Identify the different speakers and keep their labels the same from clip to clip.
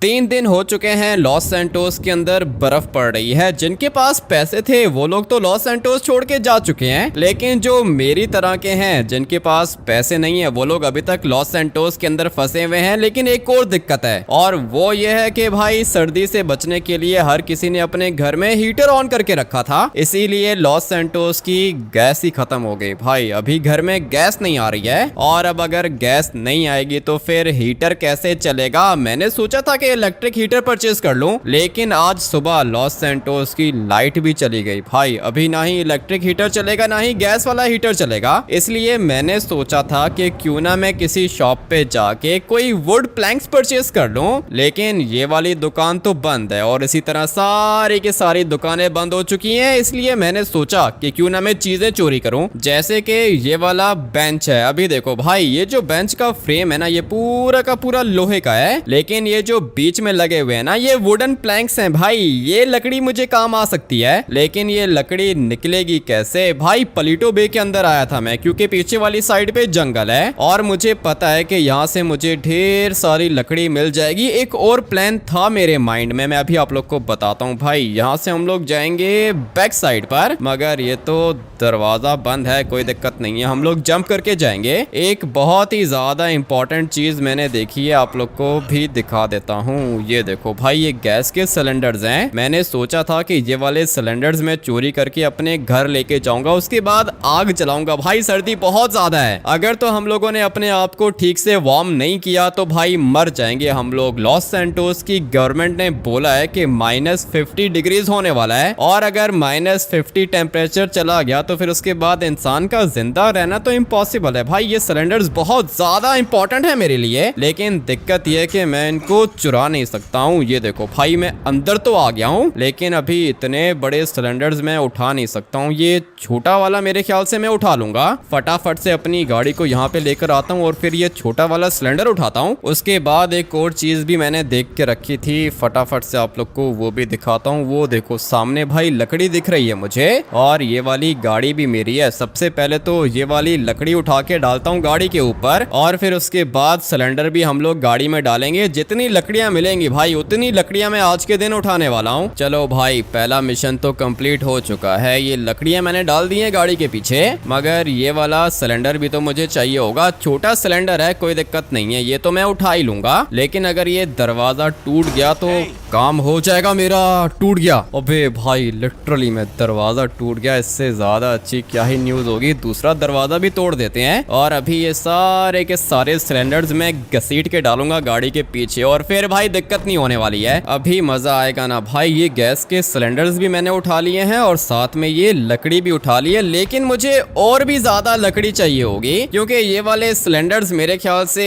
Speaker 1: 3 दिन हो चुके हैं लॉस सैंटोस के अंदर बर्फ पड़ रही है। जिनके पास पैसे थे वो लोग तो लॉस सैंटोस छोड़ के जा चुके हैं, लेकिन जो मेरी तरह के हैं जिनके पास पैसे नहीं है वो लोग अभी तक लॉस सैंटोस के अंदर फंसे हुए हैं। लेकिन एक और दिक्कत है और वो ये है कि भाई सर्दी से बचने के लिए हर किसी ने अपने घर में हीटर ऑन करके रखा था, इसीलिए लॉस सैंटोस की गैस ही खत्म हो गई। भाई अभी घर में गैस नहीं आ रही है और अब अगर गैस नहीं आएगी तो फिर हीटर कैसे चलेगा। मैंने सोचा था कि इलेक्ट्रिक हीटर परचेज कर लूं, लेकिन आज सुबह लॉस सैंटोस की लाइट भी चली गई। भाई अभी ना ही इलेक्ट्रिक हीटर चलेगा ना ही गैस वाला हीटर चलेगा, इसलिए मैंने सोचा था कि क्यों ना मैं किसी शॉप पे जाके कोई वुड प्लैंक्स परचेज कर लूं, लेकिन ये वाली दुकान तो बंद है और इसी तरह सारी की सारी दुकानें बंद हो चुकी हैं। इसलिए मैंने सोचा कि क्यों ना मैं चीजें चोरी करूं, जैसे कि ये वाला बेंच है। अभी देखो भाई ये जो बेंच का फ्रेम है ना ये पूरा का पूरा लोहे का है, लेकिन ये जो बीच में लगे हुए हैं ना ये वुडन प्लैंक्स हैं। भाई ये लकड़ी मुझे काम आ सकती है, लेकिन ये लकड़ी निकलेगी कैसे। भाई पलीटो बे के अंदर आया था मैं, क्योंकि पीछे वाली साइड पे जंगल है और मुझे पता है कि यहाँ से मुझे ढेर सारी लकड़ी मिल जाएगी। एक और प्लान था मेरे माइंड में, मैं अभी आप लोग को बताता हूँ। भाई यहाँ से हम लोग जाएंगे बैक साइड पर, मगर ये तो दरवाजा बंद है। कोई दिक्कत नहीं है, हम लोग जंप करके जाएंगे। एक बहुत ही ज्यादा इंपॉर्टेंट चीज मैंने देखी है, आप लोग को भी दिखा देता हूँ। ये देखो भाई ये गैस के सिलेंडर्स हैं। मैंने सोचा था कि ये वाले सिलेंडर्स मैं चोरी करके अपने घर लेके जाऊंगा, उसके बाद आग जलाऊंगा। भाई सर्दी बहुत ज्यादा है, अगर तो हम लोगों ने अपने आप को ठीक से वार्म नहीं किया तो भाई मर जाएंगे हम लोग। लॉस सैंटोस की गवर्नमेंट ने बोला है कि -50 डिग्रीज होने वाला है और अगर -50 टेम्परेचर चला गया तो फिर उसके बाद इंसान का जिंदा रहना तो इम्पॉसिबल है। भाई ये सिलेंडर्स बहुत ज्यादा इंपॉर्टेंट है मेरे लिए, लेकिन दिक्कत यह है कि मैं इनको चुरा नहीं सकता हूँ। ये देखो भाई मैं अंदर तो आ गया हूँ, लेकिन अभी इतने बड़े सिलेंडर्स मैं उठा नहीं सकता हूँ। ये छोटा वाला मेरे ख्याल से मैं उठा लूंगा। फटाफट से अपनी गाड़ी को यहाँ पे लेकर आता हूँ और फिर ये छोटा वाला सिलेंडर उठाता हूँ। उसके बाद एक और चीज भी मैंने देख के रखी थी, फटाफट से आप लोग को वो भी दिखाता हूँ। वो देखो सामने भाई लकड़ी दिख रही है मुझे और ये वाली गाड़ी भी मेरी है। सबसे पहले तो ये वाली लकड़ी उठा के डालता हूँ गाड़ी के ऊपर और फिर उसके बाद सिलेंडर भी हम लोग गाड़ी में डालेंगे। जितनी लकड़ियां मिलेंगी भाई उतनी लकड़ियां मैं आज के दिन उठाने वाला हूँ। चलो भाई पहला मिशन तो कंप्लीट हो चुका है। ये लकड़ियां मैंने डाल दी हैं गाड़ी के पीछे, मगर ये वाला सिलेंडर भी तो मुझे चाहिए होगा। छोटा सिलेंडर है, कोई दिक्कत नहीं है, ये तो मैं उठा ही लूंगा। लेकिन अगर ये दरवाजा टूट गया तो काम हो जाएगा मेरा। टूट गया, अबे भाई लिटरली में दरवाजा टूट गया। इससे ज्यादा अच्छी क्या ही न्यूज होगी। दूसरा दरवाजा भी तोड़ देते हैं और अभी ये सारे के सारे सिलेंडर्स मैं घसीट के डालूंगा गाड़ी के पीछे और फिर भाई दिक्कत नहीं होने वाली है। अभी मजा आएगा ना भाई। ये गैस के सिलेंडर्स भी मैंने उठा लिए हैं और साथ में ये लकड़ी भी उठा ली है, लेकिन मुझे और भी ज्यादा लकड़ी चाहिए होगी, क्योंकि ये वाले सिलेंडर्स मेरे ख्याल से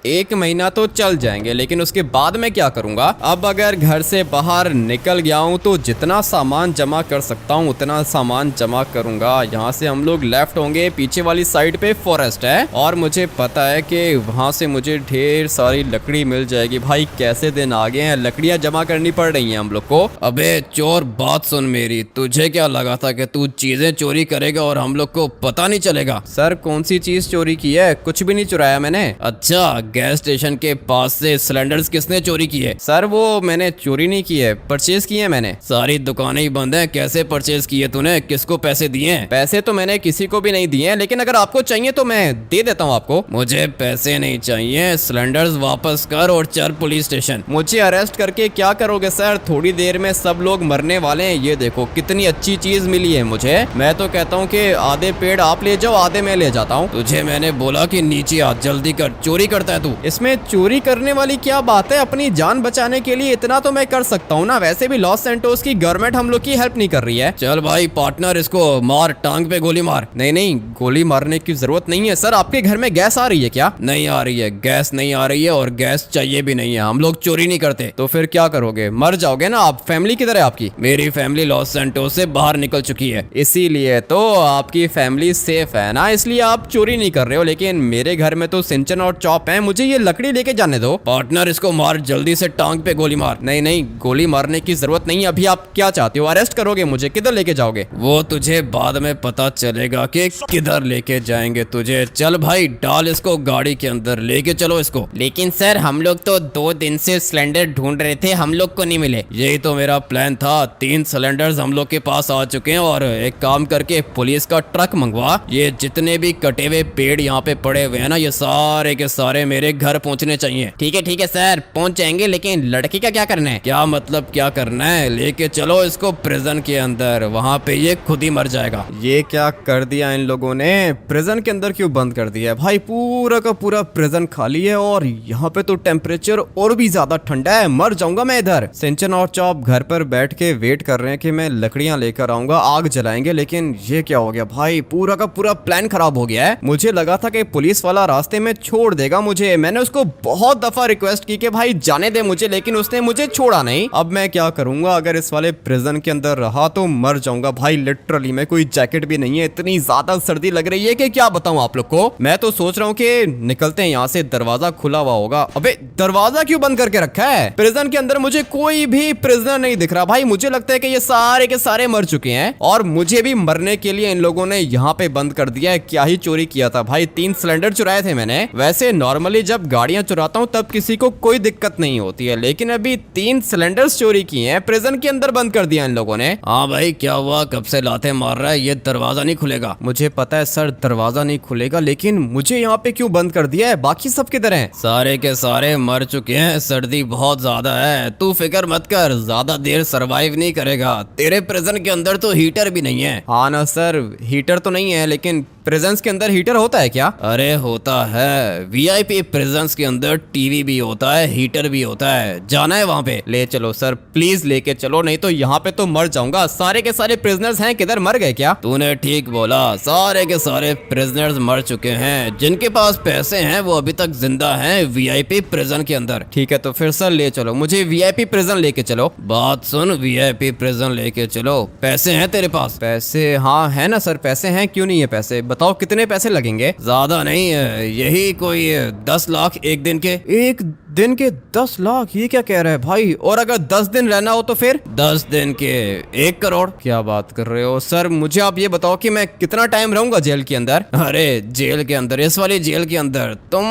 Speaker 1: 1 महीना तो चल जाएंगे। लेकिन उसके बाद मैं क्या करूंगा। अब अगर घर से बाहर निकल गया हूँ तो जितना सामान जमा कर सकता हूँ उतना सामान जमा करूंगा। यहाँ से हम लोग लेफ्ट होंगे, पीछे वाली साइड पे फॉरेस्ट है और मुझे पता है कि वहां से मुझे ढेर सारी लकड़ी मिल जाएगी। भाई कैसे दिन आ गए हैं, लकड़ियां जमा करनी पड़ रही हैं हम लोग को। अबे चोर बात सुन मेरी, तुझे क्या लगा था कि तू चीजें चोरी करेगा और हम लोग को पता नहीं चलेगा। सर कौन सी चीज चोरी की है, कुछ भी नहीं चुराया मैंने। अच्छा गैस स्टेशन के पास से सिलेंडर्स किसने चोरी किए। सर वो मैंने चोरी नहीं की है, परचेज किए मैंने। सारी दुकानें ही बंद है, कैसे परचेज किए तूने, किसको पैसे दिए। पैसे तो मैंने किसी को भी नहीं दिए, लेकिन अगर आपको चाहिए तो मैं दे देता हूँ आपको। मुझे पैसे नहीं चाहिए, सिलेंडर्स वापस कर और चल पुलिस स्टेशन। मुझे अरेस्ट करके क्या करोगे सर, थोड़ी देर में सब लोग मरने वाले हैं। ये देखो कितनी अच्छी चीज मिली है मुझे। मैं तो कहता हूँ कि आधे पेड़ आप ले जाओ, आधे मैं ले जाता हूँ। तुझे मैंने बोला कि नीचे आ, जल्दी कर, चोरी करता है तू। इसमें चोरी करने वाली क्या बात है, अपनी जान बचाने के लिए इतना तो मैं कर सकता हूँ ना। वैसे भी लॉस सैंटोस की गवर्नमेंट हम लोग की हेल्प नहीं कर रही है। चल भाई पार्टनर इसको मार, टांग पे गोली मार। नहीं नहीं गोली मारने की जरूरत नहीं है। सर आपके घर में गैस आ रही है क्या। नहीं आ रही है, गैस नहीं आ रही है और गैस चाहिए भी नहीं है। हम लोग चोरी नहीं करते। तो फिर क्या करोगे, मर जाओगे ना आप। फैमिली किधर है आपकी। मेरी फैमिली लॉस सैंटोस से बाहर निकल चुकी है, इसीलिए तो आपकी फैमिली सेफ है ना, इसलिए आप चोरी नहीं कर रहे हो। लेकिन मेरे घर में तो सिंचन और चॉप है, मुझे ये लकड़ी लेके जाने दो। पार्टनर इसको मार, जल्दी से टांग पे गोली मार। नहीं नहीं गोली मारने की जरूरत नहीं। अभी आप क्या चाहते हो, अरेस्ट करोगे मुझे, किधर लेके जाओगे। वो तुझे बाद में पता चलेगा कि किधर लेके जाएंगे तुझे। चल भाई डाल इसको गाड़ी के अंदर, लेके चलो इसको। लेकिन सर हम लोग तो 2 दिन से सिलेंडर ढूंढ रहे थे, हम लोग को नहीं मिले। यही तो मेरा प्लान था। 3 सिलेंडर्स हम लोग के पास आ चुके हैं और एक काम करके पुलिस का ट्रक मंगवा, ये जितने भी कटे हुए पेड़ यहाँ पे पड़े हुए हैं ना, ये सारे के सारे मेरे घर पहुँचने चाहिए। ठीक है सर, पहुँच जाएंगे, लेकिन लड़की का क्या करना है? क्या मतलब क्या करना है? लेके चलो इसको प्रिजन के अंदर, वहाँ पे ये खुद ही मर जाएगा। ये क्या कर दिया इन लोगों ने? प्रिजन के अंदर क्यों बंद कर दिया भाई? पूरा का पूरा प्रिजन खाली है और यहाँ पे तो टेम्परेचर और भी ज्यादा ठंडा है, मर जाऊंगा मैं इधर। सिंचन और चॉप घर पर बैठ के वेट कर रहे हैं कि मैं लकड़ियां लेकर आऊंगा, आग जलाएंगे। लेकिन ये क्या हो गया भाई? पूरा का पूरा प्लान खराब हो गया है। मुझे लगा था कि पुलिस वाला रास्ते में छोड़ देगा मुझे, मैंने उसको बहुत दफा रिक्वेस्ट की कि भाई जाने दे मुझे, लेकिन उसने मुझे छोड़ा नहीं। अब मैं क्या करूंगा? अगर इस वाले प्रिजन के अंदर रहा तो मर जाऊंगा भाई लिटरली। मैं कोई जैकेट भी नहीं है, इतनी ज्यादा सर्दी लग रही है कि क्या बताऊं आप लोग को। मैं तो सोच रहा हूँ कि निकलते हैं यहाँ से, दरवाजा खुला हुआ होगा। अबे दरवाजा क्यों बंद करके रखा है? प्रिजन के अंदर मुझे कोई भी प्रिजनर नहीं दिख रहा भाई। मुझे लगता है कि ये सारे के सारे मर चुके हैं और मुझे भी मरने के लिए इन लोगों ने यहाँ पे बंद कर दिया है। क्या ही चोरी किया था भाई? 3 सिलेंडर चुराए थे मैंने। वैसे नॉर्मली जब गाड़ियां चुराता हूँ तब किसी को कोई दिक्कत नहीं होती है, लेकिन अभी 3 सिलेंडर्स चोरी किए हैं, प्रिजन के अंदर बंद कर दिया इन लोगों ने। हाँ भाई क्या हुआ? कब से लाते मार रहा है? ये दरवाजा नहीं खुलेगा। मुझे पता है सर दरवाजा नहीं खुलेगा, लेकिन मुझे यहाँ पे क्यों बंद कर दिया है? बाकी सब किधर हैं? सारे के सारे मर चुके हैं। सर्दी बहुत ज्यादा है, तू फिक्र मत कर, ज्यादा देर सरवाइव नहीं करेगा। तेरे प्रिजन के अंदर तो हीटर भी नहीं है। हाँ ना सर, हीटर तो नहीं है, लेकिन प्रिजन्स के अंदर हीटर होता है क्या? अरे होता है, वीआईपी प्रिजन्स के अंदर टीवी भी होता है, हीटर भी होता है। जाना है वहाँ पे? ले चलो सर, प्लीज लेके चलो, नहीं तो यहाँ पे तो मर जाऊंगा। सारे के सारे प्रिजनर्स हैं, किधर मर गए क्या? तूने ठीक बोला, सारे के सारे प्रिजनर्स मर चुके हैं। जिनके पास पैसे हैं वो अभी तक जिंदा हैं वीआईपी प्रिजन के अंदर। ठीक है तो फिर सर ले चलो, मुझे वीआईपी प्रिजन लेके चलो। बात सुन, वीआईपी प्रिजन लेके चलो। पैसे हैं तेरे पास? पैसे हाँ है ना सर, पैसे हैं, क्यों नहीं है पैसे? बताओ कितने पैसे लगेंगे? ज्यादा नहीं है, यही कोई 10 लाख एक दिन के। एक दिन के 10 लाख? ये क्या कह रहा है भाई? और अगर 10 दिन रहना हो तो फिर? 10 दिन के 1 करोड़। क्या बात कर रहे हो सर? मुझे आप ये बताओ कि मैं कितना टाइम रहूंगा जेल के अंदर? अरे जेल के अंदर, इस वाली जेल के अंदर तुम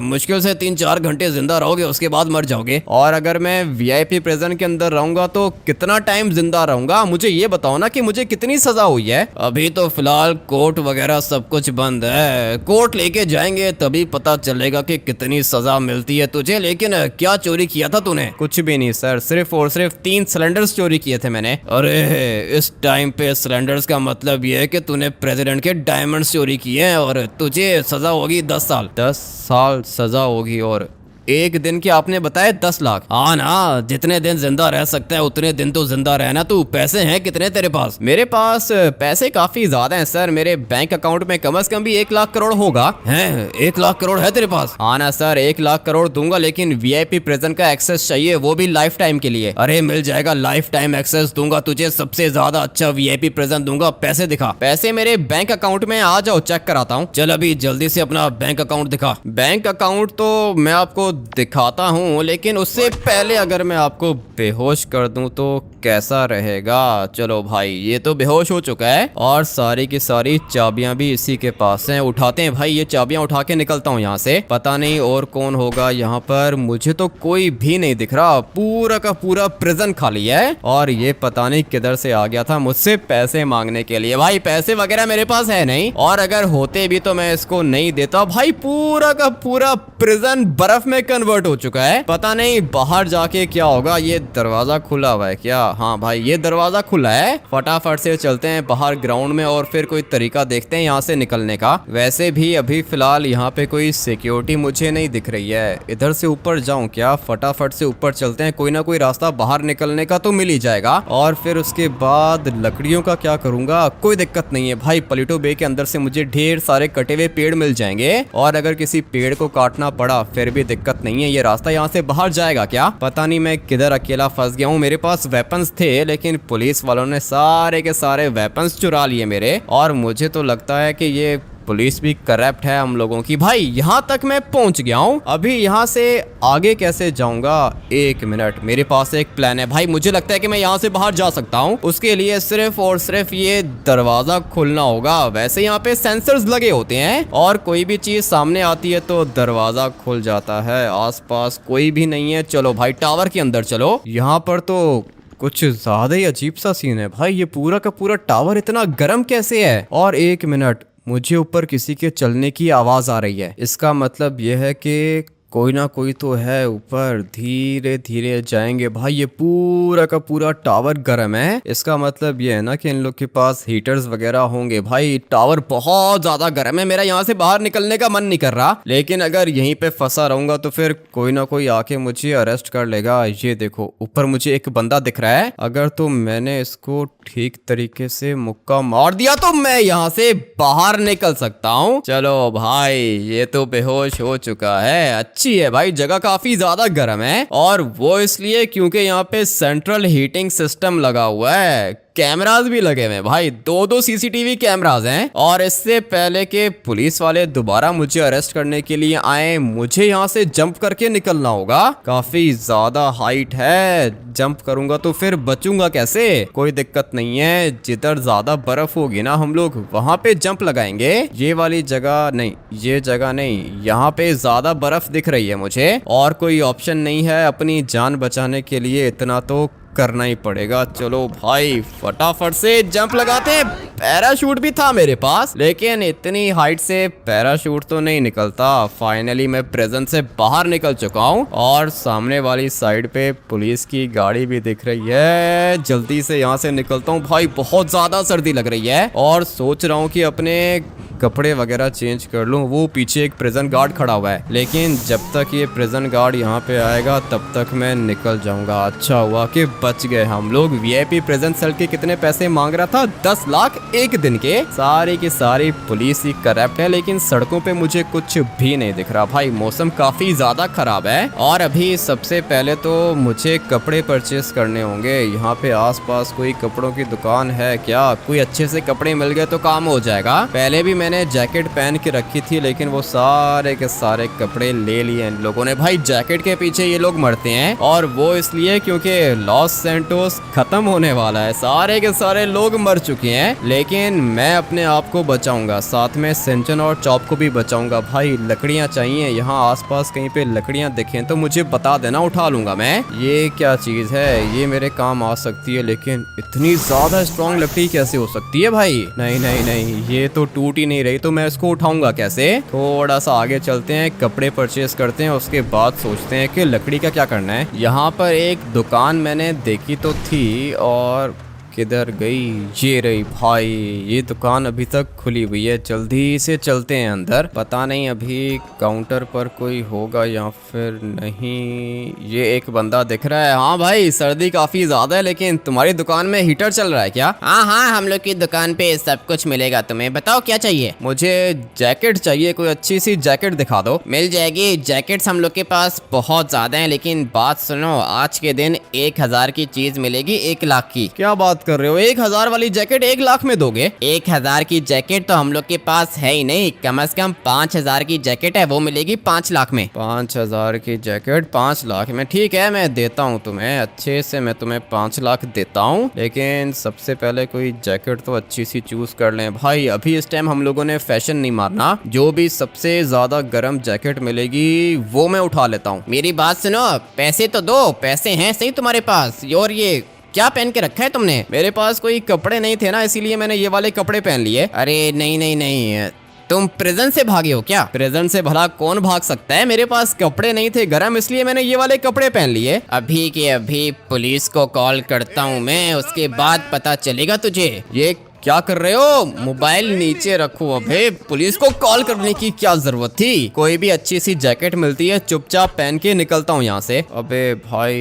Speaker 1: मुश्किल से 3-4 घंटे जिंदा रहोगे, उसके बाद मर जाओगे। और अगर मैं वीआईपी प्रिजन के अंदर रहूंगा तो कितना टाइम जिंदा रहूंगा? मुझे ये बताओ ना कि मुझे कितनी सजा हुई है। अभी तो फिलहाल कोर्ट वगैरह सब कुछ बंद है, कोर्ट लेके जाएंगे तभी पता चलेगा कि कितनी सजा मिलती है तुझे। लेकिन क्या चोरी किया था तूने? कुछ भी नहीं सर, सिर्फ और सिर्फ 3 सिलेंडर्स चोरी किए थे मैंने। अरे इस टाइम पे सिलेंडर्स का मतलब ये है कि तूने प्रेसिडेंट के डायमंड्स चोरी किए हैं और तुझे सजा होगी 10 साल। 10 साल सजा होगी और एक दिन के आपने बताया 10 लाख? हाँ ना, जितने दिन जिंदा रह सकता है उतने दिन तो जिंदा रहना। तू पैसे हैं कितने तेरे पास? मेरे पास पैसे काफी ज्यादा हैं सर, मेरे बैंक अकाउंट में कम से कम भी 1 लाख करोड़ होगा। हैं? 1 लाख करोड़ है तेरे पास? हाँ ना सर, 1 लाख करोड़ दूंगा, लेकिन वीआईपी प्रिजन का एक्सेस चाहिए, वो भी लाइफ टाइम के लिए। अरे मिल जाएगा, लाइफ टाइम एक्सेस दूंगा तुझे, सबसे ज्यादा अच्छा वीआईपी प्रिजन दूंगा। पैसे दिखा। पैसे मेरे बैंक अकाउंट में, आ जाओ चेक कराता हूँ। चल अभी जल्दी से अपना बैंक अकाउंट दिखा। बैंक अकाउंट तो मैं आपको दिखाता हूँ, लेकिन उससे पहले अगर मैं आपको बेहोश कर दूं तो कैसा रहेगा? चलो भाई, ये तो बेहोश हो चुका है और सारी की सारी चाबियां भी इसी के पास हैं। उठाते हैं भाई, ये चाबियां उठा के निकलता हूँ यहाँ से। पता नहीं और कौन होगा यहाँ पर, मुझे तो कोई भी नहीं दिख रहा। पूरा का पूरा प्रिजन खाली है और ये पता नहीं किधर से आ गया था मुझसे पैसे मांगने के लिए। भाई पैसे वगैरह मेरे पास है नहीं, और अगर होते भी तो मैं इसको नहीं देता। भाई पूरा का पूरा प्रिजन बर्फ में कन्वर्ट हो चुका है। पता नहीं बाहर जाके क्या होगा। ये दरवाजा खुला हुआ है क्या? हाँ भाई ये दरवाजा खुला है। फटाफट से चलते हैं बाहर ग्राउंड में और फिर कोई तरीका देखते हैं यहाँ से निकलने का। वैसे भी अभी फिलहाल यहाँ पे कोई सिक्योरिटी मुझे नहीं दिख रही है। इधर से ऊपर जाऊं क्या? फटाफट से ऊपर चलते हैं, कोई ना कोई रास्ता बाहर निकलने का तो मिल ही जाएगा। और फिर उसके बाद लकड़ियों का क्या करूंगा? कोई दिक्कत नहीं है भाई, पलिटो बे के अंदर से मुझे ढेर सारे कटे हुए पेड़ मिल जाएंगे। और अगर किसी पेड़ को काटना पड़ा फिर भी दिक्कत नहीं है। ये रास्ता यहाँ से बाहर जाएगा क्या? पता नहीं मैं किधर अकेला फंस गया हूँ। मेरे पास वेपन्स थे लेकिन पुलिस वालों ने सारे के सारे वेपन्स चुरा लिए मेरे, और मुझे तो लगता है कि ये पुलिस भी करप्ट है हम लोगों की। भाई यहाँ तक मैं पहुंच गया हूँ, अभी यहाँ से आगे कैसे जाऊंगा? 1 मिनट, मेरे पास एक प्लान है भाई। मुझे लगता है कि मैं यहाँ से बाहर जा सकता हूँ। उसके लिए सिर्फ और सिर्फ ये दरवाजा खोलना होगा। वैसे यहाँ पे सेंसर्स लगे होते हैं और कोई भी चीज सामने आती है तो दरवाजा खुल जाता है। आसपास कोई भी नहीं है। चलो भाई टावर के अंदर चलो। यहाँ पर तो कुछ ज्यादा ही अजीब सा सीन है भाई। ये पूरा का पूरा टावर इतना गर्म कैसे है? और 1 मिनट, मुझे ऊपर किसी के चलने की आवाज आ रही है। इसका मतलब यह है कि कोई ना कोई तो है ऊपर। धीरे धीरे जाएंगे भाई। ये पूरा का पूरा टावर गर्म है। इसका मतलब ये है ना कि इन लोग के पास हीटर्स वगैरह होंगे। भाई टावर बहुत ज्यादा गर्म है। मेरा यहाँ से बाहर निकलने का मन नहीं कर रहा, लेकिन अगर यहीं पे फंसा रहूंगा तो फिर कोई ना कोई आके मुझे अरेस्ट कर लेगा। ये देखो ऊपर मुझे एक बंदा दिख रहा है। अगर तो मैंने इसको ठीक तरीके से मुक्का मार दिया तो मैं यहाँ से बाहर निकल सकता हूँ। चलो भाई, ये तो बेहोश हो चुका है। अच्छी है भाई, जगह काफी ज्यादा गर्म है और वो इसलिए क्योंकि यहाँ पे सेंट्रल हीटिंग सिस्टम लगा हुआ है। कैमरास भी लगे हुए हैं भाई, 2 सीसीटीवी कैमरास हैं। और इससे पहले के पुलिस वाले दोबारा मुझे अरेस्ट करने के लिए आए, मुझे यहाँ से जंप करके निकलना होगा। काफी ज्यादा हाइट है, जंप करूंगा तो फिर बचूंगा कैसे? कोई दिक्कत नहीं है, जिधर ज्यादा बर्फ होगी ना हम लोग वहां पे जंप लगाएंगे। ये वाली जगह नहीं, ये जगह नहीं, यहाँ पे ज्यादा बर्फ दिख रही है मुझे और कोई ऑप्शन नहीं है। अपनी जान बचाने के लिए इतना तो करना ही पड़ेगा। चलो भाई फटाफट से जंप लगाते हैं। पैराशूट भी था मेरे पास, लेकिन इतनी हाइट से पैराशूट तो नहीं निकलता। फाइनली मैं प्रिजन से बाहर निकल चुका हूँ और सामने वाली साइड पे पुलिस की गाड़ी भी दिख रही है। जल्दी से यहाँ से निकलता हूँ भाई, बहुत ज्यादा सर्दी लग रही है और सोच रहा हूँ कि अपने कपड़े वगैरह चेंज कर लूं। वो पीछे एक प्रिजन गार्ड खड़ा हुआ है, लेकिन जब तक ये प्रिजन गार्ड यहाँ पे आएगा तब तक मैं निकल जाऊंगा। अच्छा हुआ कि बच गए हम लोग। वीआईपी प्रिजन सेल के कितने पैसे मांग रहा था? 10 लाख एक दिन के। सारी की सारी पुलिस ही करप्ट है, लेकिन सड़कों पे मुझे कुछ भी नहीं दिख रहा भाई। मौसम काफी ज्यादा खराब है और अभी सबसे पहले तो मुझे कपड़े परचेस करने होंगे। यहाँ पे आसपास कोई कपड़ों की दुकान है क्या? कोई अच्छे से कपड़े मिल गए तो काम हो जाएगा। पहले भी मैंने जैकेट पहन के रखी थी, लेकिन वो सारे के सारे कपड़े ले लिए इन लोगों ने। भाई जैकेट के पीछे ये लोग मरते हैं और वो इसलिए क्योंकि लॉस सैंटोस खत्म होने वाला है। सारे के सारे लोग मर चुके हैं, लेकिन मैं अपने आप को बचाऊंगा, साथ में सिंचन और चॉप को भी बचाऊंगा। भाई लकड़ियां चाहिए, यहाँ आसपास कहीं पे लकड़ियां दिखें तो मुझे बता देना, उठा लूंगा मैं। ये क्या चीज है? ये मेरे काम आ सकती है, लेकिन इतनी ज्यादा स्ट्रॉन्ग लकड़ी कैसे हो सकती है भाई? नहीं नहीं नहीं, ये तो टूट ही नहीं रही, तो मैं इसको उठाऊंगा कैसे? थोड़ा सा आगे चलते हैं, कपड़े परचेस करते हैं, उसके बाद सोचते हैं कि लकड़ी का क्या करना है। यहाँ पर एक दुकान मैंने देखी तो थी और किधर गई? ये रही भाई, ये दुकान अभी तक खुली हुई है। जल्दी से चलते हैं अंदर। पता नहीं अभी काउंटर पर कोई होगा या फिर नहीं। ये एक बंदा दिख रहा है। हाँ भाई, सर्दी काफी ज्यादा है, लेकिन तुम्हारी दुकान में हीटर चल रहा है क्या?
Speaker 2: हाँ हाँ, हम लोग की दुकान पे सब कुछ मिलेगा। तुम्हें बताओ क्या चाहिए?
Speaker 1: मुझे जैकेट चाहिए, कोई अच्छी सी जैकेट दिखा दो।
Speaker 2: मिल जाएगी। जैकेट्स हम लोग के पास बहुत ज्यादा हैं, लेकिन बात सुनो, आज के दिन 1000 की चीज मिलेगी 1 लाख की।
Speaker 1: क्या बात कर रहे हो? 1000 वाली जैकेट 1 लाख में दोगे?
Speaker 2: 1000 की जैकेट तो हम लोग के पास है ही नहीं, कम से कम 5000 की जैकेट है, वो मिलेगी 5 लाख में।
Speaker 1: 5000 की जैकेट 5 लाख में? ठीक है, मैं देता हूँ तुम्हें, अच्छे से मैं तुम्हें 5 लाख देता हूँ, लेकिन सबसे पहले कोई जैकेट तो अच्छी सी चूज कर लें भाई। अभी इस टाइम हम लोगों ने फैशन नहीं मारना। जो भी सबसे ज्यादा गर्म जैकेट मिलेगी वो मैं उठा लेता हूँ।
Speaker 2: मेरी बात सुनो, पैसे तो दो। पैसे हैं सही तुम्हारे पास? और ये क्या पहन के रखा है तुमने?
Speaker 1: मेरे पास कोई कपड़े नहीं थे ना, इसीलिए मैंने ये वाले कपड़े पहन लिए।
Speaker 2: अरे नहीं नहीं नहीं, तुम प्रिजन से भागे हो क्या?
Speaker 1: प्रिजन से भला कौन भाग सकता है? मेरे पास कपड़े नहीं थे गरम, इसलिए मैंने ये वाले कपड़े पहन लिए।
Speaker 2: अभी के अभी पुलिस को कॉल करता हूँ मैं, उसके बाद पता चलेगा तुझे।
Speaker 1: ये क्या कर रहे हो? मोबाइल नीचे रखो। अबे पुलिस को कॉल करने की क्या जरूरत थी? कोई भी अच्छी सी जैकेट मिलती है, चुपचाप पहन के निकलता हूँ यहाँ से। अबे भाई,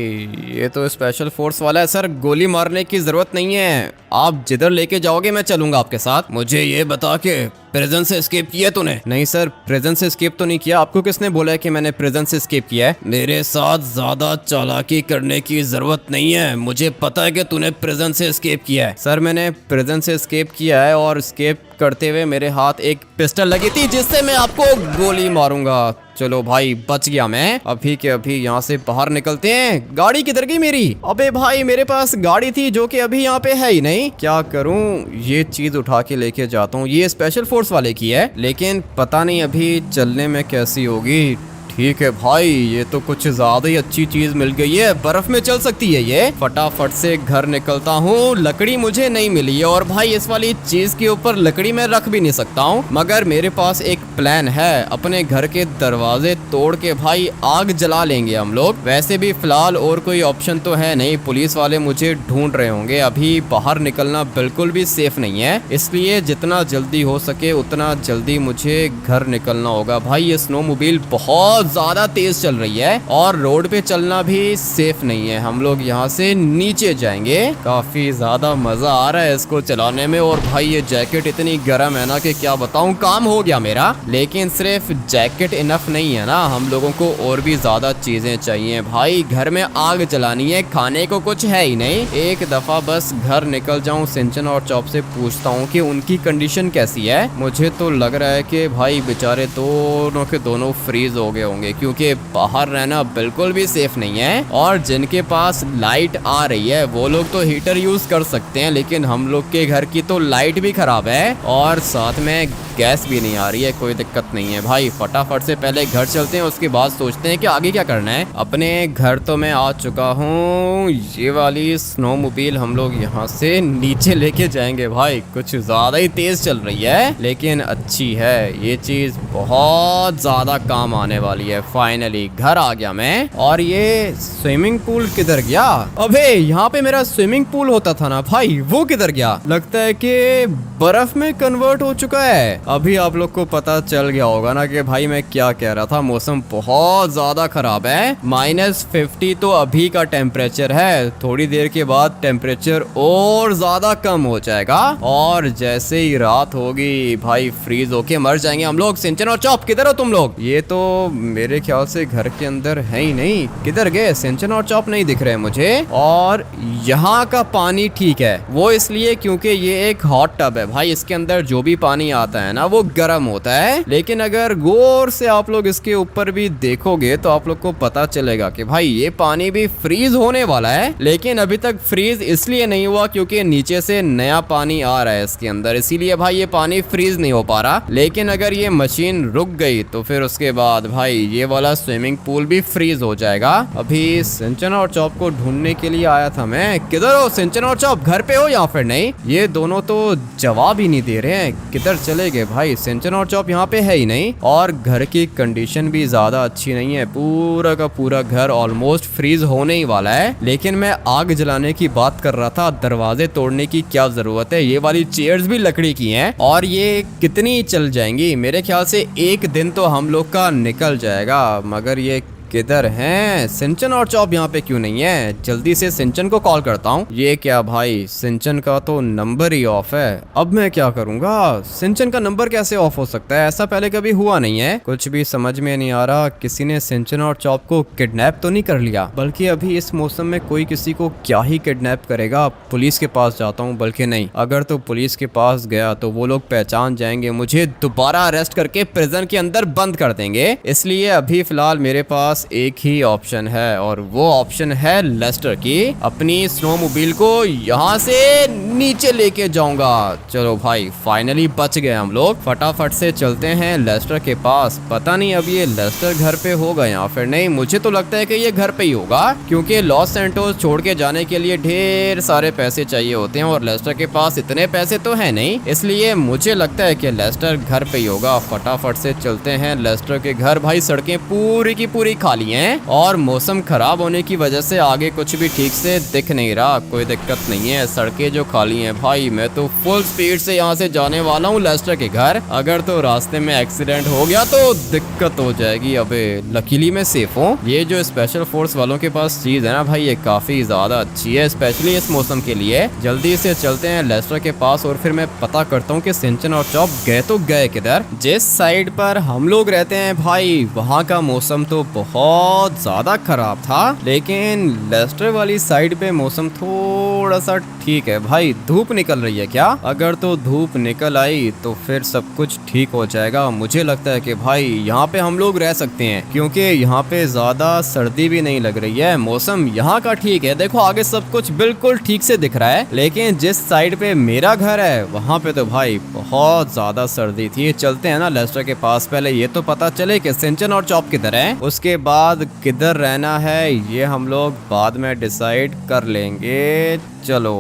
Speaker 1: ये तो स्पेशल फोर्स वाला है। सर गोली मारने की जरूरत नहीं है, आप जिधर लेके जाओगे मैं चलूंगा आपके साथ। मुझे ये बता के प्रिजन से एस्केप किया तूने? नहीं सर, प्रिजन से एस्केप तो नहीं किया। आपको किसने बोला है कि मैंने प्रिजन से एस्केप किया है? मेरे साथ ज्यादा चालाकी करने की जरूरत नहीं है, मुझे पता है कि तूने प्रिजन से एस्केप किया है। सर मैंने प्रिजन से एस्केप किया है और एस्केप करते हुए मेरे हाथ एक पिस्टल लगी थी जिससे मैं आपको गोली मारूंगा। चलो भाई बच गया मैं। अभी के अभी यहाँ से बाहर निकलते हैं। गाड़ी किधर गई मेरी? अबे भाई मेरे पास गाड़ी थी जो कि अभी यहाँ पे है ही नहीं। क्या करूँ, ये चीज उठा के लेके जाता हूँ। ये स्पेशल फोर्स वाले की है लेकिन पता नहीं अभी चलने में कैसी होगी। ठीक है भाई, ये तो कुछ ज्यादा ही अच्छी चीज मिल गई है, बर्फ में चल सकती है ये। फटाफट से घर निकलता हूँ। लकड़ी मुझे नहीं मिली है और भाई इस वाली चीज के ऊपर लकड़ी मैं रख भी नहीं सकता हूँ, मगर मेरे पास एक प्लान है। अपने घर के दरवाजे तोड़ के भाई आग जला लेंगे हम लोग। वैसे भी फिलहाल और कोई ऑप्शन तो है नहीं, पुलिस वाले मुझे ढूंढ रहे होंगे। अभी बाहर निकलना बिल्कुल भी सेफ नहीं है, इसलिए जितना जल्दी हो सके उतना जल्दी मुझे घर निकलना होगा। भाई ये स्नोमोबाइल बहुत ज्यादा तेज चल रही है और रोड पे चलना भी सेफ नहीं है। हम लोग यहाँ से नीचे जाएंगे। काफी ज्यादा मजा आ रहा है इसको चलाने में। और भाई ये जैकेट इतनी गर्म है ना कि क्या बताऊं, काम हो गया मेरा। लेकिन सिर्फ जैकेट इनफ नहीं है ना, हम लोगों को और भी ज्यादा चीजें चाहिए। भाई घर में आग जलानी है, खाने को कुछ है ही नहीं। एक दफा बस घर निकल जाऊं, सिंचन और चॉप से पूछता हूँ कि उनकी कंडीशन कैसी है। मुझे तो लग रहा है कि भाई बेचारे दोनों के दोनों फ्रीज हो गए होंगे, क्योंकि बाहर रहना बिल्कुल भी सेफ नहीं है। और जिनके पास लाइट आ रही है वो लोग तो हीटर यूज कर सकते हैं, लेकिन हम लोग के घर की तो लाइट भी खराब है और साथ में गैस भी नहीं आ रही है। कोई दिक्कत नहीं है भाई, फटाफट से पहले घर चलते हैं, उसके बाद सोचते हैं कि आगे क्या करना है। अपने घर तो मैं आ चुका हूँ। ये वाली स्नोमोबाइल हम लोग यहाँ से नीचे लेके जाएंगे। भाई कुछ ज्यादा ही तेज चल रही है लेकिन अच्छी है, ये चीज बहुत ज्यादा काम आने वाली है। फाइनली घर आ गया मैं। और ये स्विमिंग पूल किधर गया? अबे यहाँ पे मेरा स्विमिंग पूल होता था ना भाई, वो किधर गया? लगता है कि बर्फ में कन्वर्ट हो चुका है। अभी आप लोग को पता चल गया होगा ना कि भाई मैं क्या कह रहा था। मौसम बहुत ज्यादा खराब है, -50 तो अभी का टेम्परेचर है। थोड़ी देर के बाद टेम्परेचर और ज्यादा कम हो जाएगा और जैसे ही रात होगी भाई फ्रीज होके मर जाएंगे हम लोग। सिंचन और चॉप किधर हो तुम लोग? ये तो मेरे ख्याल से घर के अंदर है ही नहीं। किधर गए? सिंचन और चॉप नहीं दिख रहे मुझे। और यहाँ का पानी ठीक है, वो इसलिए क्योंकि ये एक हॉट टब है। भाई इसके अंदर जो भी पानी आता है ना वो गर्म होता है, लेकिन अगर गौर से आप लोग इसके ऊपर भी देखोगे तो आप लोग को पता चलेगा कि भाई ये पानी भी फ्रीज होने वाला है। लेकिन अभी तक फ्रीज इसलिए नहीं हुआ क्योंकि नीचे से नया पानी आ रहा है इसके अंदर, इसीलिए भाई ये पानी फ्रीज नहीं हो पा रहा। लेकिन अगर ये मशीन रुक गई तो फिर उसके बाद भाई ये वाला स्विमिंग पूल भी फ्रीज हो जाएगा। अभी सिंचन और चॉप को ढूंढने के लिए आया था मैं। किधर हो सिंचन और चॉप? घर पे हो या फिर नहीं? ये दोनों तो जवाब ही नहीं दे रहे हैं, किधर चले गए भाई? सिंचन और चॉप यहाँ पे है ही नहीं और घर की कंडीशन भी ज्यादा अच्छी नहीं है। पूरा का पूरा घर ऑलमोस्ट फ्रीज होने ही वाला है। लेकिन मैं आग जलाने की बात कर रहा था, दरवाजे तोड़ने की क्या जरूरत है? ये वाली चेयर्स भी लकड़ी की हैं और ये कितनी चल जाएंगी? मेरे ख्याल से एक दिन तो हम लोग का निकल जाएगा। मगर ये किधर हैं? सिंचन और चॉप यहाँ पे क्यों नहीं है? जल्दी से सिंचन को कॉल करता हूँ। ये क्या भाई, सिंचन का तो नंबर ही ऑफ है। अब मैं क्या करूँगा? सिंचन का नंबर कैसे ऑफ हो सकता है? ऐसा पहले कभी हुआ नहीं है। कुछ भी समझ में नहीं आ रहा। किसी ने सिंचन और चॉप को किडनैप तो नहीं कर लिया? बल्कि अभी इस मौसम में कोई किसी को क्या ही किडनैप करेगा। पुलिस के पास जाता हूँ। बल्कि नहीं, अगर तो पुलिस के पास गया तो वो लोग पहचान जाएंगे, मुझे दोबारा अरेस्ट करके प्रिजन के अंदर बंद कर देंगे। इसलिए अभी फिलहाल मेरे पास एक ही ऑप्शन है और वो ऑप्शन है लेस्टर की। अपनी स्नोमोबाइल को यहाँ से नीचे लेके जाऊंगा। चलो भाई फाइनली बच गए हम लोग। फटाफट से चलते हैं लेस्टर के पास। पता नहीं अब ये लेस्टर घर पे होगा या फिर नहीं। मुझे तो लगता है कि ये घर पे ही होगा क्योंकि लॉस सैंटोस छोड़ के जाने के लिए ढेर सारे पैसे चाहिए होते हैं और लेस्टर के पास इतने पैसे तो है नहीं, इसलिए मुझे लगता है कि लेस्टर घर पे ही होगा। फटाफट से चलते हैं लेस्टर के घर। भाई सड़कें पूरी की पूरी खाली खाली हैं और मौसम खराब होने की वजह से आगे कुछ भी ठीक से दिख नहीं रहा। कोई दिक्कत नहीं है, सड़कें जो खाली हैं भाई, मैं तो फुल स्पीड से यहाँ से जाने वाला हूँ लेस्टर के घर। अगर तो रास्ते में एक्सीडेंट हो गया तो दिक्कत हो जाएगी। अबे लकीली मैं सेफ हूँ। ये जो स्पेशल फोर्स वालों के पास चीज है ना भाई, ये काफी ज्यादा अच्छी है, स्पेशली इस मौसम के लिए। जल्दी से चलते हैं लेस्टर के पास और फिर मैं पता करता हूँ कि सिंचन और चॉप गए तो गए किधर। जिस साइड पर हम लोग रहते हैं भाई, वहाँ का मौसम तो बहुत ज्यादा खराब था, लेकिन लेस्टर वाली साइड पे मौसम थोड़ा सा ठीक है भाई। धूप निकल रही है क्या? अगर तो धूप निकल आई तो फिर सब कुछ ठीक हो जाएगा। मुझे लगता है कि भाई यहाँ पे हम लोग रह सकते हैं, क्योंकि यहाँ पे ज्यादा सर्दी भी नहीं लग रही है। मौसम यहाँ का ठीक है, देखो आगे सब कुछ बिल्कुल ठीक से दिख रहा है। लेकिन जिस साइड पे मेरा घर है वहाँ पे तो भाई बहुत ज्यादा सर्दी थी। चलते हैं ना लेस्टर के पास, पहले ये तो पता चले कि सिंचन और चॉप किधर है, उसके बाद किधर रहना है ये हम लोग बाद में डिसाइड कर लेंगे। चलो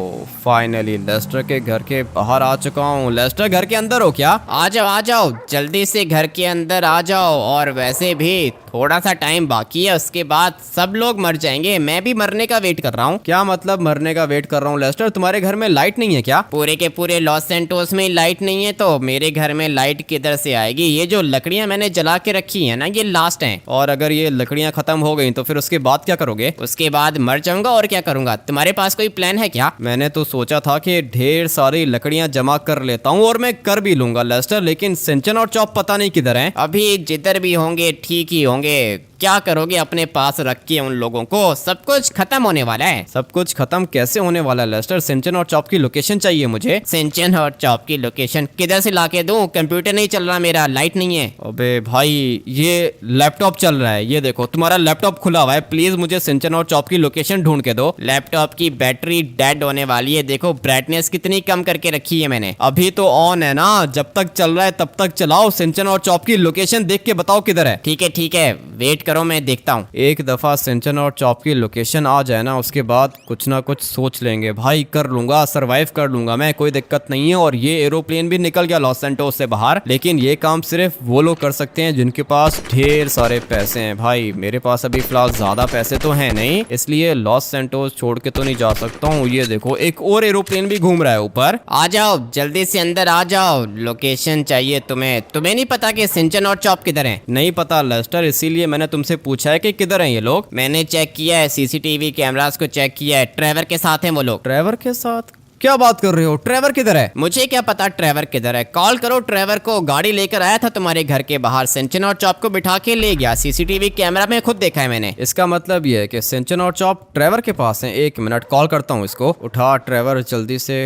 Speaker 1: फाइनली लेस्टर के घर के बाहर आ चुका हूँ। लेस्टर घर के अंदर हो क्या?
Speaker 2: आ जाओ जल्दी से घर के अंदर आ जाओ। और वैसे भी थोड़ा सा टाइम बाकी है, उसके बाद सब लोग मर जाएंगे। मैं भी मरने का वेट कर रहा हूँ।
Speaker 1: क्या मतलब मरने का वेट कर रहा हूँ? लेस्टर तुम्हारे घर में लाइट नहीं है क्या?
Speaker 2: पूरे के पूरे लॉस सैंटोस में लाइट नहीं है तो मेरे घर में लाइट किधर से आएगी? ये जो लकड़ियां मैंने जला के रखी है ना, ये लास्ट हैं।
Speaker 1: और अगर ये लकड़ियां खत्म हो गई तो फिर उसके बाद क्या करोगे?
Speaker 2: उसके बाद मर जाऊंगा और क्या करूंगा। तुम्हारे पास कोई प्लान है क्या?
Speaker 1: मैंने तो सोचा था कि ढेर सारी लकड़ियां जमा कर लेता हूँ, और मैं कर भी लूंगा लेस्टर, लेकिन सिंचन और चॉप पता नहीं किधर हैं।
Speaker 2: अभी जिधर भी होंगे ठीक ही होंगे। क्या करोगे अपने पास रख के उन लोगों को? सब कुछ खत्म होने वाला है।
Speaker 1: सब कुछ खत्म कैसे होने वाला है लेस्टर? सिंचन और चॉप की लोकेशन चाहिए मुझे।
Speaker 2: सिंचन और चॉप की लोकेशन किधर से लाके दूं? कंप्यूटर नहीं चल रहा मेरा, लाइट नहीं है।
Speaker 1: अबे भाई ये लैपटॉप चल रहा है, ये देखो तुम्हारा लैपटॉप खुला हुआ है। प्लीज मुझे सिंचन और चॉप की लोकेशन ढूंढ के दो।
Speaker 2: लैपटॉप की बैटरी डेड होने वाली है। देखो ब्राइटनेस कितनी कम करके रखी है मैंने।
Speaker 1: अभी तो ऑन है ना, जब तक चल रहा है तब तक चलाओ। सिंचन और चॉप की लोकेशन देख के बताओ किधर है।
Speaker 2: ठीक है वेट करो, मैं देखता हूँ।
Speaker 1: एक दफा सिंचन और चॉप की लोकेशन आ जाए ना, उसके बाद कुछ ना कुछ सोच लेंगे भाई। कर लूंगा, सरवाइव कर लूंगा मैं, कोई दिक्कत नहीं है। और ये एरोप्लेन भी निकल गया लॉस सैंटोस से बाहर, लेकिन ये काम सिर्फ वो लोग कर सकते हैं जिनके पास ढेर सारे पैसे हैं। भाई मेरे पास अभी फिलहाल ज्यादा पैसे तो है नहीं, इसलिए लॉस सैंटोस छोड़ के तो नहीं जा सकता हूँ। ये देखो एक और एरोप्लेन भी घूम रहा है ऊपर।
Speaker 2: आ जाओ जल्दी से अंदर आ जाओ। लोकेशन चाहिए तुम्हें नहीं पता कि सिंचन और चॉप किधर है?
Speaker 1: नहीं पता लेस्टर, इसीलिए मैंने तुमसे पूछा है कि किधर हैं ये लोग।
Speaker 2: मैंने चेक किया है, सीसीटीवी कैमरास को चेक किया है। ट्रेवर के साथ हैं वो लोग।
Speaker 1: ट्रेवर के साथ? क्या बात कर रहे हो? ट्रेवर किधर है?
Speaker 2: मुझे क्या पता ट्रेवर किधर है। कॉल करो ट्रेवर को। गाड़ी लेकर आया था तुम्हारे घर के बाहर, सिंचन और चॉप को बिठा के ले गया। सीसीटीवी कैमरा में खुद देखा है मैंने।
Speaker 1: इसका मतलब ये है कि सिंचन और चॉप ट्रेवर के पास हैं। एक मिनट कॉल करता हूँ इसको। उठा ट्रेवर, जल्दी से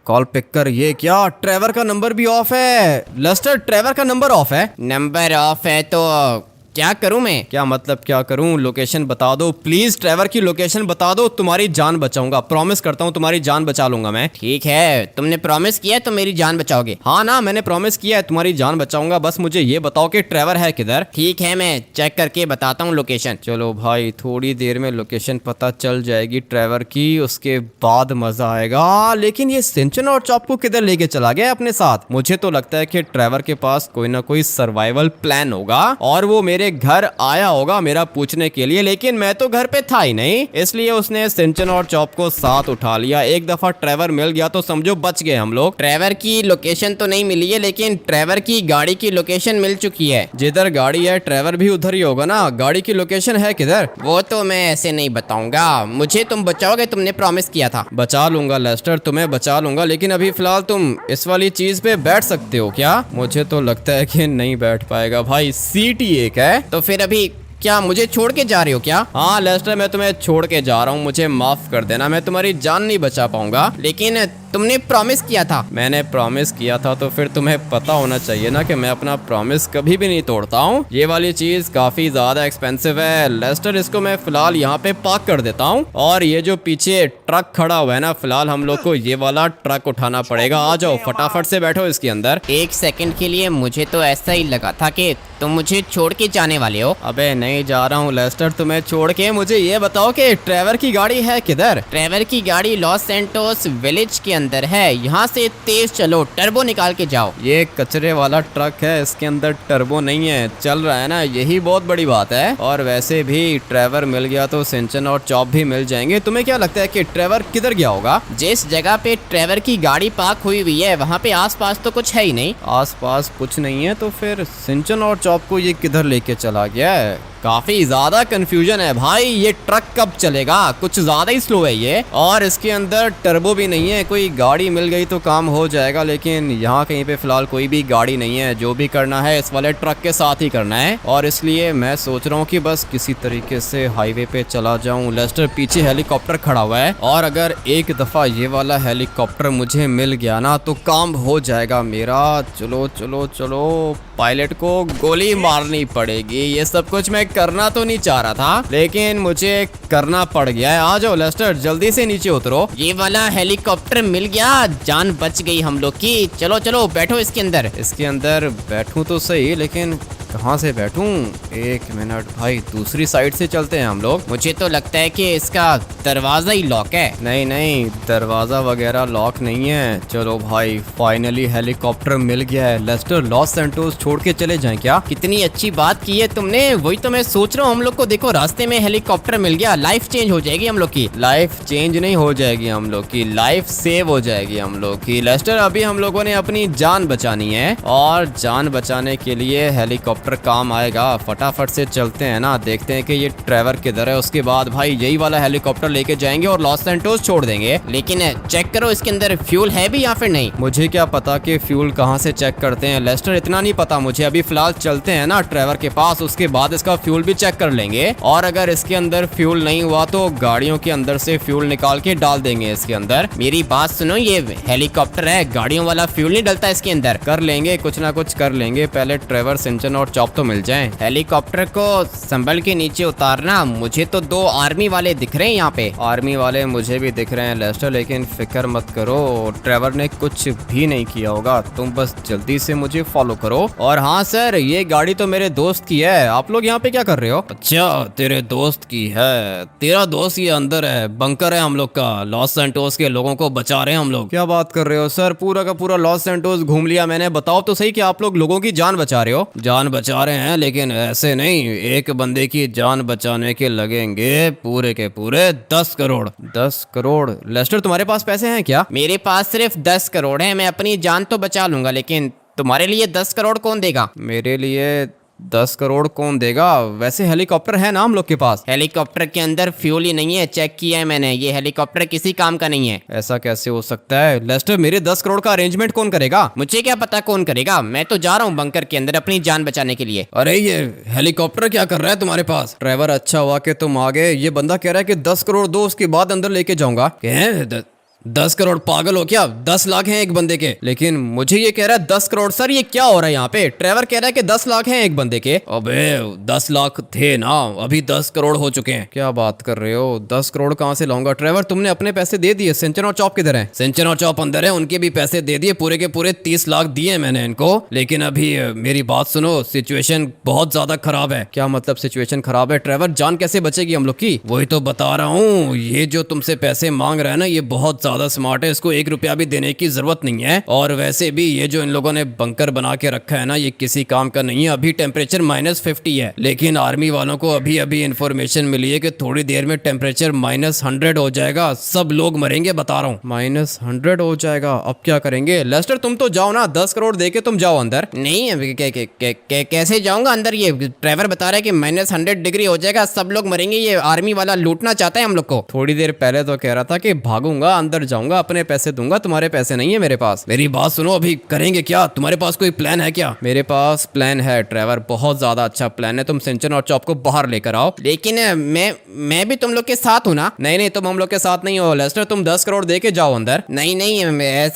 Speaker 1: कॉल पिक कर। ये क्या, ट्रेवर का नंबर भी ऑफ है लेस्टर? ट्रेवर का नंबर ऑफ है?
Speaker 2: नंबर ऑफ है तो क्या करूं मैं?
Speaker 1: क्या मतलब क्या करूं? लोकेशन बता दो प्लीज, ट्रेवर की लोकेशन बता दो। तुम्हारी जान बचाऊंगा, प्रॉमिस करता हूं तुम्हारी जान बचा लूंगा मैं।
Speaker 2: ठीक है, तुमने प्रॉमिस किया है तो मेरी जान बचाओगे?
Speaker 1: हाँ ना, मैंने प्रॉमिस किया है तुम्हारी जान बचाऊंगा। बस मुझे ये बताओ कि ट्रेवर है किधर।
Speaker 2: ठीक है, मैं चेक करके बताता हूँ लोकेशन।
Speaker 1: चलो भाई, थोड़ी देर में लोकेशन पता चल जाएगी ट्रेवर की, उसके बाद मजा आएगा। लेकिन ये सिंचन और चॉप को किधर लेके चला गया अपने साथ? मुझे तो लगता है कि ट्रेवर के पास कोई ना कोई सर्वाइवल प्लान होगा और वो मेरे घर आया होगा मेरा पूछने के लिए, लेकिन मैं तो घर पे था ही नहीं, इसलिए उसने सिंचन और चॉप को साथ उठा लिया। एक दफा ट्रेवर मिल गया तो समझो बच गए हम लोग।
Speaker 2: ट्रेवर की लोकेशन तो नहीं मिली है, लेकिन ट्रेवर की गाड़ी की लोकेशन मिल चुकी है।
Speaker 1: जिधर गाड़ी है ट्रेवर भी उधर ही होगा ना। गाड़ी की लोकेशन है किधर?
Speaker 2: वो तो मैं ऐसे नहीं बताऊंगा। मुझे तुम बचाओगे, तुमने प्रॉमिस किया था।
Speaker 1: बचा लूंगा लेस्टर, तुम्हें बचा लूंगा, लेकिन अभी फिलहाल तुम इस वाली चीज पे बैठ सकते हो क्या? मुझे तो लगता है कि नहीं बैठ पाएगा भाई, सीट ही एक है।
Speaker 2: तो फिर अभी क्या मुझे छोड़ के जा रहे हो क्या?
Speaker 1: हाँ लेस्टर, मैं तुम्हें छोड़ के जा रहा हूँ, मुझे माफ कर देना, मैं तुम्हारी जान नहीं बचा पाऊंगा।
Speaker 2: लेकिन तुमने प्रॉमिस किया था।
Speaker 1: मैंने प्रॉमिस किया था तो फिर तुम्हें पता होना चाहिए ना कि मैं अपना प्रॉमिस कभी भी नहीं तोड़ता हूँ। ये वाली चीज काफी ज्यादा एक्सपेंसिव है लेस्टर, इसको मैं फिलहाल यहाँ पे पार्क कर देता हूँ। और ये जो पीछे ट्रक खड़ा हुआ है ना, फिलहाल हम लोग को ये वाला ट्रक उठाना पड़ेगा। आ जाओ फटाफट से बैठो इसके अंदर।
Speaker 2: एक सेकंड के लिए मुझे तो ऐसा ही लगा था कि तुम मुझे छोड़ के जाने वाले हो।
Speaker 1: अबे नहीं जा रहा हूँ लेस्टर तुम्हें छोड़ के। मुझे ये बताओ कि ट्रेवर की गाड़ी है किधर?
Speaker 2: ट्रेवर की गाड़ी लॉस सैंटोस विलेज के अंदर है। यहाँ से तेज चलो, टर्बो निकाल के जाओ।
Speaker 1: ये कचरे वाला ट्रक है, इसके अंदर टर्बो नहीं है, चल रहा है ना, यही बहुत बड़ी बात है। और वैसे भी ट्रेवर मिल गया तो सिंचन और चॉप भी मिल जाएंगे। तुम्हें क्या लगता है कि ट्रेवर किधर गया होगा?
Speaker 2: जिस जगह पे ट्रेवर की गाड़ी पार्क हुई हुई है वहाँ पे आसपास तो कुछ है ही नहीं।
Speaker 1: आसपास कुछ नहीं है तो फिर सिंचन और चॉप को ये किधर लेके चला गया है? काफी ज्यादा कंफ्यूजन है भाई, ये ट्रक कब चलेगा? कुछ ज्यादा ही स्लो है ये, और इसके अंदर टर्बो भी नहीं है। कोई गाड़ी मिल गई तो काम हो जाएगा, लेकिन यहाँ कहीं पे फिलहाल कोई भी गाड़ी नहीं है। जो भी करना है इस वाले ट्रक के साथ ही करना है, और इसलिए मैं सोच रहा हूँ कि बस किसी तरीके से हाईवे पे चला जाऊँ। लेस्टर, पीछे हेलीकॉप्टर खड़ा हुआ है, और अगर एक दफा ये वाला हेलीकॉप्टर मुझे मिल गया ना तो काम हो जाएगा मेरा। चलो चलो चलो, पायलट को गोली मारनी पड़ेगी। ये सब कुछ मैं करना तो नहीं चाह रहा था, लेकिन मुझे करना पड़ गया है। आ जाओ लेस्टर, जल्दी से नीचे उतरो।
Speaker 2: ये वाला हेलीकॉप्टर मिल गया, जान बच गई हम लोग की। चलो चलो बैठो इसके अंदर।
Speaker 1: इसके अंदर बैठूं तो सही, लेकिन कहाँ से बैठूं? एक मिनट भाई, दूसरी साइड से चलते हैं हम लोग।
Speaker 2: मुझे तो लगता है कि इसका दरवाजा ही लॉक है।
Speaker 1: नहीं नहीं, दरवाजा वगैरह लॉक नहीं है। चलो भाई, फाइनली हेलीकॉप्टर मिल गया है। लेस्टर, लॉस सैंटोस छोड़ के चले जाएं क्या?
Speaker 2: कितनी अच्छी बात की है तुमने, वही तो मैं सोच रहा हूँ। हम लोग को देखो रास्ते में हेलीकॉप्टर मिल गया, लाइफ चेंज हो जाएगी हम लोग की।
Speaker 1: लाइफ चेंज नहीं हो जाएगी हम लोग की, लाइफ सेव हो जाएगी हम लोग की। लेस्टर, अभी हम लोगों ने अपनी जान बचानी है, और जान बचाने के लिए हेलीकॉप्टर काम आएगा। फटाफट से चलते हैं ना, देखते हैं कि ये ट्रेवर किधर है। उसके बाद भाई यही वाला हेलीकॉप्टर लेके जाएंगे और लॉस सैंटोस छोड़ देंगे।
Speaker 2: लेकिन चेक करो इसके अंदर फ्यूल है भी या फिर नहीं।
Speaker 1: मुझे क्या पता कि फ्यूल कहाँ से चेक करते हैं लेस्टर, इतना नहीं पता मुझे। अभी फिलहाल चलते हैं ना ट्रेवर के पास, उसके बाद इसका फ्यूल भी चेक कर लेंगे। और अगर इसके अंदर फ्यूल नहीं हुआ तो गाड़ियों के अंदर से फ्यूल निकाल के डाल देंगे इसके अंदर।
Speaker 2: मेरी बात सुनो, ये हेलीकॉप्टर है, गाड़ियों वाला फ्यूल नहीं डलता इसके अंदर।
Speaker 1: कर लेंगे, कुछ ना कुछ कर लेंगे। पहले ट्रेवर, सिंचन और चॉप तो मिल जाएं।
Speaker 2: हेलीकॉप्टर को संभल के नीचे उतारना। मुझे तो 2 आर्मी वाले दिख रहे हैं यहाँ पे।
Speaker 1: आर्मी वाले मुझे भी दिख रहे हैं लेस्टर, लेकिन फिक्र मत करो, ट्रेवर ने कुछ भी नहीं किया होगा। तुम बस जल्दी से मुझे फॉलो करो। और हाँ सर, ये गाड़ी तो मेरे दोस्त की है। आप लोग यहाँ पे क्या कर रहे हो? अच्छा, तेरे दोस्त की है। तेरा दोस्त ये अंदर है, बंकर है हम लोग का। लॉस सैंटोस के लोगों को बचा रहे हैं हम लोग। क्या बात कर रहे हो सर? पूरा का पूरा लॉस सैंटोस घूम लिया मैंने। बताओ तो सही कि आप लोग लोगों की जान बचा रहे हो। जान बचा रहे हैं, लेकिन ऐसे नहीं। एक बंदे की जान बचाने के लगेंगे पूरे के पूरे 10 करोड़। 10 करोड़? लेस्टर, तुम्हारे पास पैसे हैं क्या?
Speaker 2: मेरे पास सिर्फ 10 करोड़ है। मैं अपनी जान तो बचा लूंगा, लेकिन तुम्हारे लिए 10 करोड़ कौन देगा?
Speaker 1: मेरे लिए 10 करोड़ कौन देगा? वैसे हेलीकॉप्टर है ना हम लोग के पास।
Speaker 2: हेलीकॉप्टर के अंदर फ्यूल ही नहीं है, चेक किया है मैंने। ये हेलीकॉप्टर किसी काम का नहीं है।
Speaker 1: ऐसा कैसे हो सकता है? लेस्टर, मेरे 10 करोड़ का अरेंजमेंट कौन करेगा?
Speaker 2: मुझे क्या पता कौन करेगा, मैं तो जा रहा हूँ बंकर के अंदर अपनी जान बचाने के लिए।
Speaker 1: अरे ये हेलीकॉप्टर क्या कर रहा है तुम्हारे पास? ट्रेवर, अच्छा हुआ कि तुम आ गए। ये बंदा कह रहा है कि 10 करोड़ दो, उसके बाद अंदर लेके जाऊंगा। 10 करोड़? पागल हो क्या? 10 लाख हैं एक बंदे के। लेकिन मुझे ये कह रहा है 10 करोड़। सर, ये क्या हो रहा है यहाँ पे? ट्रेवर कह रहा है कि 10 लाख हैं एक बंदे के। अबे 10 लाख थे ना, अभी 10 करोड़ हो चुके हैं। क्या बात कर रहे हो? 10 करोड़ कहाँ से लाऊंगा? ट्रेवर, तुमने अपने पैसे दे दिए? सिंचन और चॉप किधर हैं? सिंचन और चॉप अंदर है, उनके भी पैसे दे दिए। पूरे के पूरे 30 लाख दिए मैंने इनको। लेकिन अभी मेरी बात सुनो, सिचुएशन बहुत ज्यादा खराब है। क्या मतलब सिचुएशन खराब है? ट्रेवर, जान कैसे बचेगी हम लोग की? वही तो बता रहा हूँ। ये जो तुमसे पैसे मांग रहा है ना, ये बहुत ज्यादा स्मार्ट है। इसको 1 रुपया भी देने की जरूरत नहीं है। और वैसे भी ये जो इन लोगों ने बंकर बना के रखा है ना, ये किसी काम का नहीं है। अभी टेम्परेचर -50 है, लेकिन आर्मी वालों को अभी अभी इन्फॉर्मेशन मिली है कि थोड़ी देर में टेम्परेचर -100 हो जाएगा। सब लोग मरेंगे, बता रहा हूँ। -100 हो जाएगा? अब क्या करेंगे? लेस्टर, तुम तो जाओ ना, 10 करोड़ दे के तुम जाओ अंदर।
Speaker 2: नहीं, कैसे जाऊंगा अंदर? ये ड्राइवर बता रहा है कि -100 डिग्री हो जाएगा, सब लोग मरेंगे। ये आर्मी वाला लूटना चाहता है हम लोग को।
Speaker 1: थोड़ी देर पहले तो कह रहा था कि भागूंगा, अंदर जाऊंगा, अपने पैसे दूंगा। तुम्हारे पैसे नहीं है मेरे पास। मेरी बात सुनो, अभी करेंगे क्या? तुम्हारे पास कोई प्लान है क्या? मेरे पास प्लान है ट्रेवर, बहुत ज्यादा अच्छा प्लान है। तुम सिंचन और चॉप को बाहर लेकर आओ।
Speaker 2: लेकिन मैं भी तुम लोग के साथ हूँ ना।
Speaker 1: नहीं, तुम हम लोग के साथ नहीं हो लेस्टर। तुम 10 करोड़ दे के जाओ अंदर।
Speaker 2: नहीं,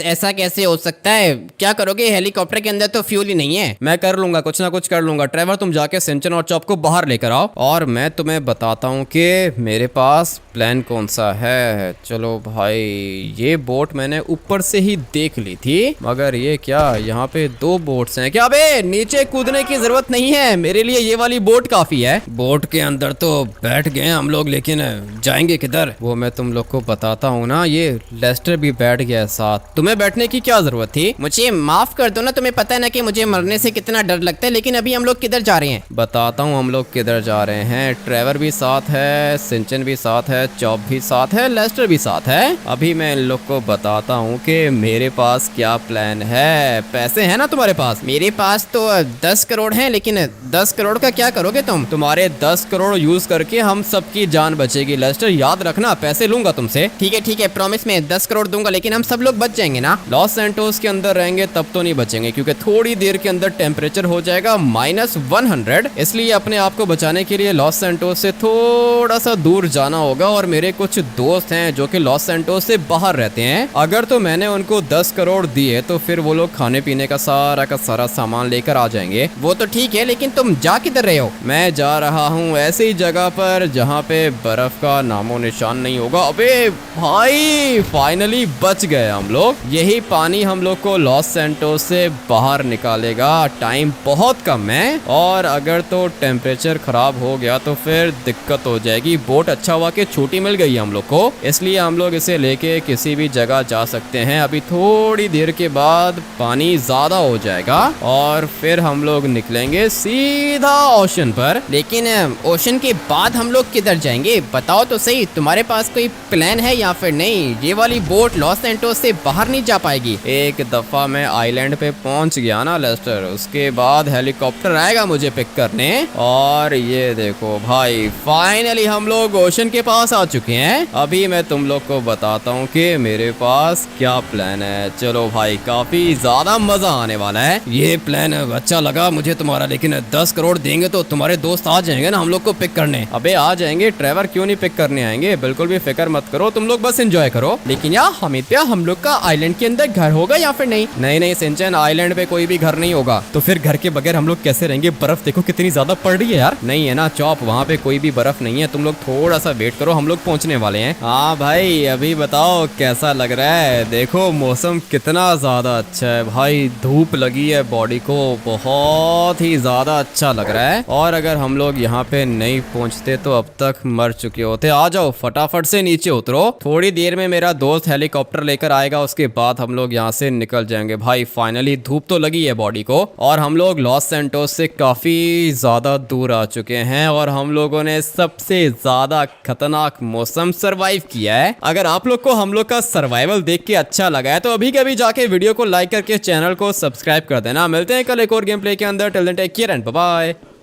Speaker 2: ऐसा कैसे हो सकता है? क्या करोगे? हेलीकॉप्टर के अंदर तो फ्यूल ही नहीं है।
Speaker 1: मैं कर लूंगा, कुछ ना कुछ कर लूंगा। ट्रेवर, तुम जाके सिंचन और चॉप को बाहर लेकर आओ, और मैं तुम्हें बताता हूँ कि मेरे पास प्लान कौन सा है। चलो भाई, ये बोट मैंने ऊपर से ही देख ली थी, मगर ये क्या यहाँ पे 2 बोट्स हैं क्या? बे नीचे कूदने की जरूरत नहीं है, मेरे लिए ये वाली बोट काफी है। बोट के अंदर तो बैठ गए हम लोग, लेकिन जाएंगे किधर वो मैं तुम लोग को बताता हूँ ना। ये लेस्टर भी बैठ गया है साथ, तुम्हें बैठने की क्या जरूरत थी?
Speaker 2: मुझे माफ कर दो ना, तुम्हें पता है ना कि मुझे मरने से कितना डर लगता है। लेकिन अभी हम लोग किधर जा रहे हैं?
Speaker 1: बताता हूँ हम लोग किधर जा रहे हैं। ट्रेवर भी साथ है, सिंचन भी साथ है, चॉप भी साथ है, लेस्टर भी साथ है। अभी मैं इन लोग को बताता हूँ कि मेरे पास क्या प्लान है। पैसे है ना तुम्हारे पास?
Speaker 2: मेरे पास तो 10 करोड़ हैं, लेकिन 10 करोड़ का क्या करोगे तुम?
Speaker 1: तुम्हारे 10 करोड़ यूज करके हम सबकी जान बचेगी लेस्टर, याद रखना। पैसे लूंगा तुमसे।
Speaker 2: ठीक है, प्रॉमिस में 10 करोड़ दूंगा, लेकिन हम सब लोग बच जाएंगे ना?
Speaker 1: लॉस सैंटोस के अंदर रहेंगे तब तो नहीं बचेंगे, क्योंकि थोड़ी देर के अंदर टेम्परेचर हो जाएगा -100। इसलिए अपने आप को बचाने के लिए लॉस सैंटोस से थोड़ा सा दूर जाना होगा। और मेरे कुछ दोस्त हैं जो कि लॉस सैंटोस से बाहर रहते हैं। अगर तो मैंने उनको 10 करोड़ दिए तो फिर वो लोग खाने पीने का सारा सामान लेकर आ जाएंगे।
Speaker 2: वो तो ठीक है, लेकिन तुम जा किधर रहे हो?
Speaker 1: मैं जा रहा हूँ ऐसी जगह पर जहाँ पे बर्फ का नामो निशान नहीं होगा। अबे भाई फाइनली बच गए हम लोग। यही पानी हम लोग को लॉस सैंटोस से बाहर निकालेगा। टाइम बहुत कम है, और अगर तो टेम्परेचर खराब हो गया तो फिर दिक्कत हो जाएगी। बोट अच्छा हुआ कि छोटी मिल गई हम लोग को, इसलिए हम लोग इसे लेके किसी भी जगह जा सकते हैं। अभी थोड़ी देर के बाद पानी ज्यादा हो जाएगा और फिर हम लोग निकलेंगे सीधा ओशन पर।
Speaker 2: लेकिन ओशन के बाद हम लोग किधर जाएंगे? बताओ तो सही, तुम्हारे पास कोई प्लान है या फिर नहीं? ये वाली बोट लॉस सैंटोस से बाहर नहीं जा पाएगी।
Speaker 1: एक दफा मैं आइलैंड पे पहुंच गया ना लेस्टर, उसके बाद हेलीकॉप्टर आएगा मुझे पिक करने। और ये देखो भाई फाइनली हम लोग ओशन के पास आ चुके हैं। अभी मैं तुम लोग को बताता हूँ कि मेरे पास क्या प्लान है। चलो भाई काफी ज्यादा मजा आने वाला है। ये प्लान अच्छा लगा मुझे तुम्हारा, लेकिन 10 करोड़ देंगे तो तुम्हारे दोस्त आ जाएंगे ना हम लोग को पिक करने? अबे आ जाएंगे, ट्रेवर क्यों नहीं पिक करने आएंगे? बिल्कुल भी फिक्र मत करो, तुम लोग बस एंजॉय करो।
Speaker 2: लेकिन यार हमिद भैया, हम लोग का आइलैंड के अंदर घर होगा या फिर नहीं?
Speaker 1: नहीं सिंचन, आइलैंड पे कोई भी घर नहीं होगा। तो फिर घर के बगैर हम लोग कैसे रहेंगे? बर्फ देखो कितनी ज्यादा पड़ रही है यार। नहीं है ना चॉप, वहाँ पे कोई भी बर्फ नहीं है। तुम लोग थोड़ा सा वेट करो, हम लोग पहुँचने वाले हैं। हाँ भाई अभी बताओ कैसा लग रहा है? देखो मौसम कितना ज्यादा अच्छा है भाई, धूप लगी है बॉडी को, बहुत ही ज्यादा अच्छा लग रहा है। और अगर हम लोग यहाँ पे नहीं पहुँचते तो अब तक मर चुके होते। आ जाओ फटाफट से नीचे उतरो, थोड़ी देर में मेरा दोस्त हेलीकॉप्टर लेकर आएगा, उसके बाद हम लोग यहाँ से निकल जाएंगे। भाई फाइनली धूप तो लगी है बॉडी को, और हम लोग लॉस सैंटोस से काफी ज्यादा दूर आ चुके हैं, और हम लोगों ने सबसे ज्यादा खतरनाक मौसम सरवाइव किया है। अगर आप लोग को हम लोग का सर्वाइवल देख के अच्छा लगा है तो अभी के अभी जाके वीडियो को लाइक करके चैनल को सब्सक्राइब कर देना। मिलते हैं कल एक और गेम प्ले के अंदर। Till then take care and bye bye.